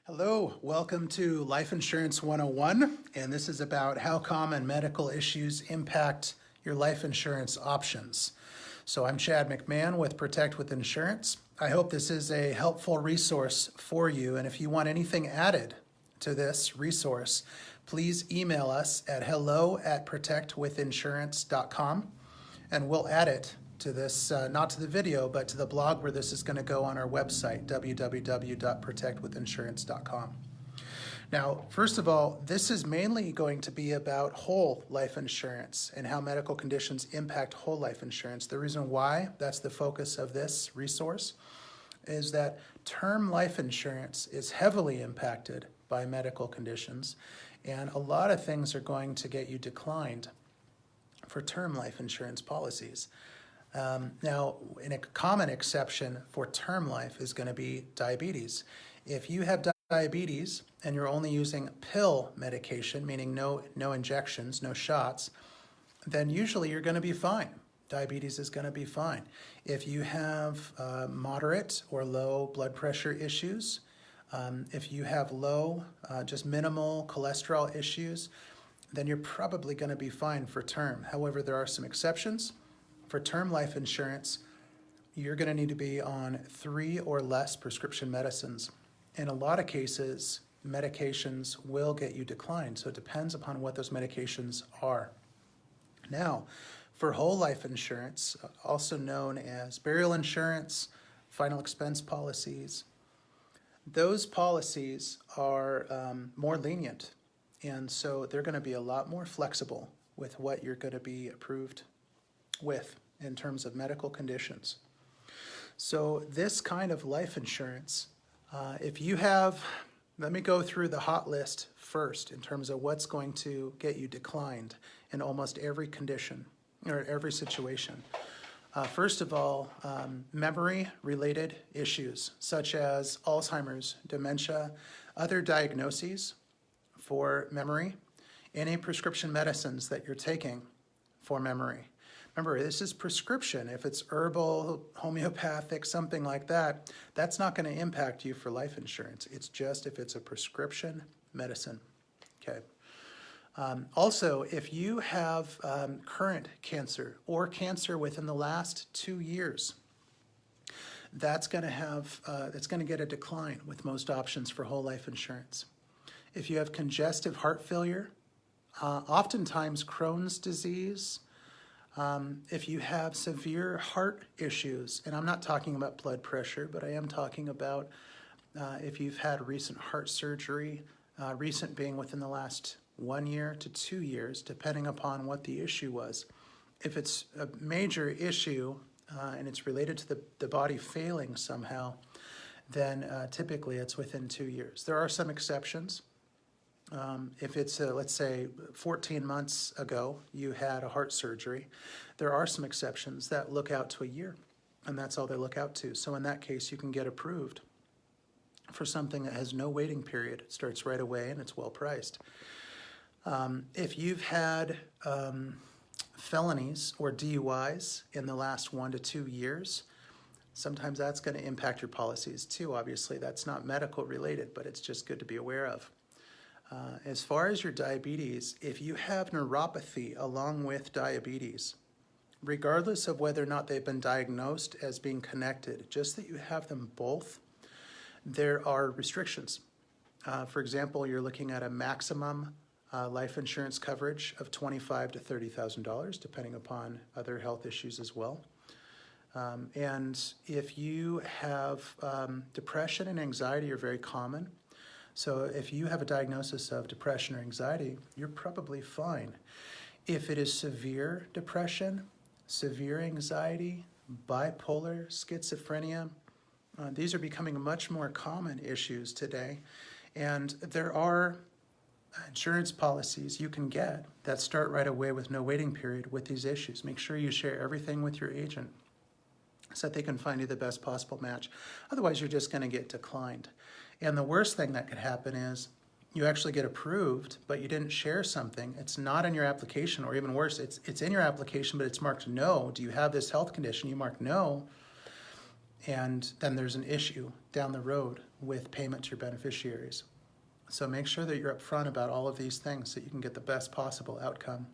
Hello, welcome to Life Insurance 101, and this is about how common medical issues impact your life insurance options. So I'm Chad McMahon with Protect with Insurance. I hope this is a helpful resource for you, and if you want anything added to this resource, please email us at hello@protectwithinsurance.com, and we'll add it to this, not to the video, but to the blog where this is going to go on our website, www.protectwithinsurance.com. Now, first of all, this is mainly going to be about whole life insurance and how medical conditions impact whole life insurance. The reason why that's the focus of this resource is that term life insurance is heavily impacted by medical conditions, and a lot of things are going to get you declined for term life insurance policies. Now, a common exception for term life is going to be diabetes. If you have diabetes and you're only using pill medication, meaning no injections, no shots, then usually you're going to be fine. Diabetes is going to be fine. If you have moderate or low blood pressure issues, if you have low, just minimal cholesterol issues, then you're probably going to be fine for term. However, there are some exceptions. For term life insurance, you're going to need to be on 3 or less prescription medicines. In a lot of cases, medications will get you declined, so it depends upon what those medications are. Now, for whole life insurance, also known as burial insurance, final expense policies, those policies are more lenient, and so they're going to be a lot more flexible with what you're going to be approved with in terms of medical conditions. So this kind of life insurance, if you have, let me go through the hot list first in terms of what's going to get you declined in almost every condition or every situation. First of all, memory-related issues such as Alzheimer's, dementia, other diagnoses for memory, any prescription medicines that you're taking for memory. Remember, this is prescription. If it's herbal, homeopathic, something like that, that's not going to impact you for life insurance. It's just if it's a prescription medicine. Okay. Also, if you have current cancer or cancer within the last 2 years, that's going to get a decline with most options for whole life insurance. If you have congestive heart failure, oftentimes Crohn's disease, if you have severe heart issues, and I'm not talking about blood pressure, but I am talking about if you've had recent heart surgery, recent being within the last 1 year to 2 years, depending upon what the issue was. If it's a major issue and it's related to the body failing somehow, then typically it's within 2 years. There are some exceptions. If it's, let's say, 14 months ago, you had a heart surgery, there are some exceptions that look out to a year, and that's all they look out to. So in that case, you can get approved for something that has no waiting period. It starts right away, and it's well priced. If you've had felonies or DUIs in the last 1 to 2 years, sometimes that's going to impact your policies too. Obviously, that's not medical related, but it's just good to be aware of. As far as your diabetes, if you have neuropathy along with diabetes, regardless of whether or not they've been diagnosed as being connected, just that you have them both, there are restrictions. For example, you're looking at a maximum life insurance coverage of $25,000 to $30,000, depending upon other health issues as well. And if you have depression and anxiety are very common. So if you have a diagnosis of depression or anxiety, you're probably fine. If it is severe depression, severe anxiety, bipolar, schizophrenia, these are becoming much more common issues today. And there are insurance policies you can get that start right away with no waiting period with these issues. Make sure you share everything with your agent so that they can find you the best possible match. Otherwise, you're just going to get declined. And the worst thing that could happen is you actually get approved, but you didn't share something. It's not in your application, or even worse, it's in your application, but it's marked no. Do you have this health condition? You mark no, and then there's an issue down the road with payment to your beneficiaries. So make sure that you're upfront about all of these things so you can get the best possible outcome.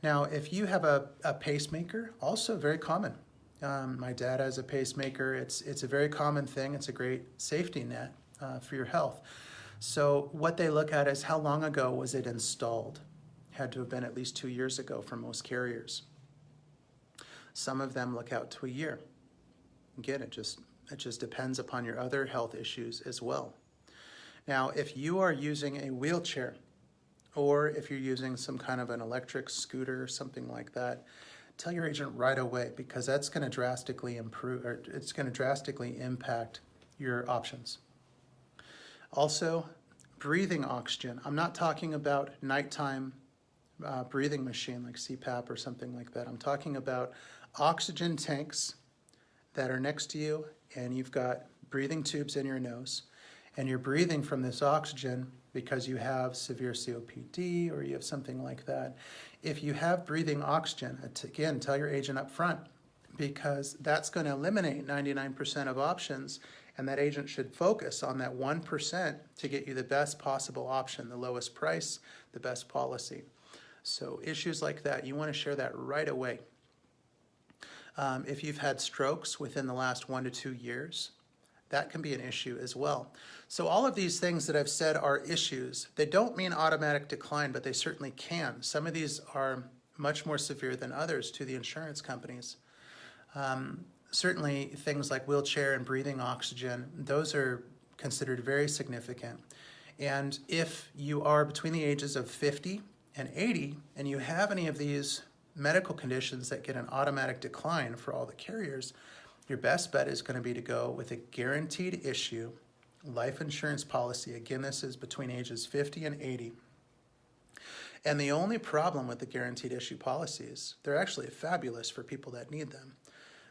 Now, if you have a pacemaker, also very common. My dad has a pacemaker. It's a very common thing. It's a great safety net for your health. So what they look at is how long ago was it installed? Had to have been at least 2 years ago for most carriers. Some of them look out to a year. Again, it just depends upon your other health issues as well. Now, if you are using a wheelchair, or if you're using some kind of an electric scooter or something like that, tell your agent right away, because that's going to drastically improve, or it's going to drastically impact your options. Also, breathing oxygen. I'm not talking about nighttime breathing machine like CPAP or something like that. I'm talking about oxygen tanks that are next to you, and you've got breathing tubes in your nose, and you're breathing from this oxygen because you have severe COPD or you have something like that. If you have breathing oxygen, again, tell your agent up front, because that's going to eliminate 99% of options, and that agent should focus on that 1% to get you the best possible option, the lowest price, the best policy. So issues like that, you want to share that right away. If you've had strokes within the last 1 to 2 years, that can be an issue as well. So all of these things that I've said are issues. They don't mean automatic decline, but they certainly can. Some of these are much more severe than others to the insurance companies. Certainly things like wheelchair and breathing oxygen, those are considered very significant. And if you are between the ages of 50 and 80 and you have any of these medical conditions that get an automatic decline for all the carriers, your best bet is going to be to go with a guaranteed issue life insurance policy. Again, this is between ages 50 and 80. And the only problem with the guaranteed issue policies, they're actually fabulous for people that need them.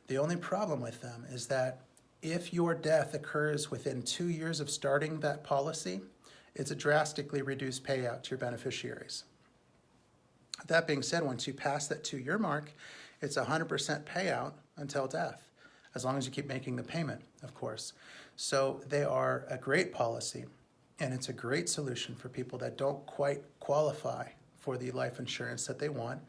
The only problem with them is that if your death occurs within 2 years of starting that policy, it's a drastically reduced payout to your beneficiaries. That being said, once you pass that 2-year mark, it's 100% payout until death, as long as you keep making the payment, of course. So they are a great policy, and it's a great solution for people that don't quite qualify for the life insurance that they want,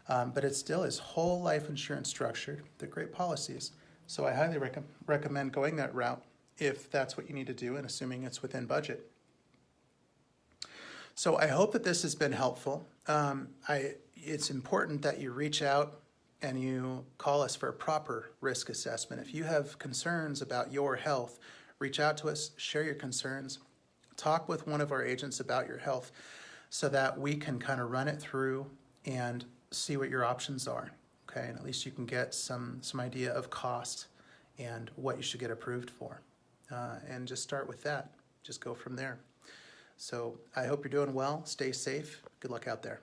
but it still is whole life insurance structured. They're great policies. So I highly recommend going that route if that's what you need to do, and assuming it's within budget. So I hope that this has been helpful. It's important that you reach out and you call us for a proper risk assessment. If you have concerns about your health, reach out to us, share your concerns, talk with one of our agents about your health so that we can kind of run it through and see what your options are, okay? And at least you can get some idea of cost and what you should get approved for. And just start with that. Just go from there. So I hope you're doing well. Stay safe. Good luck out there.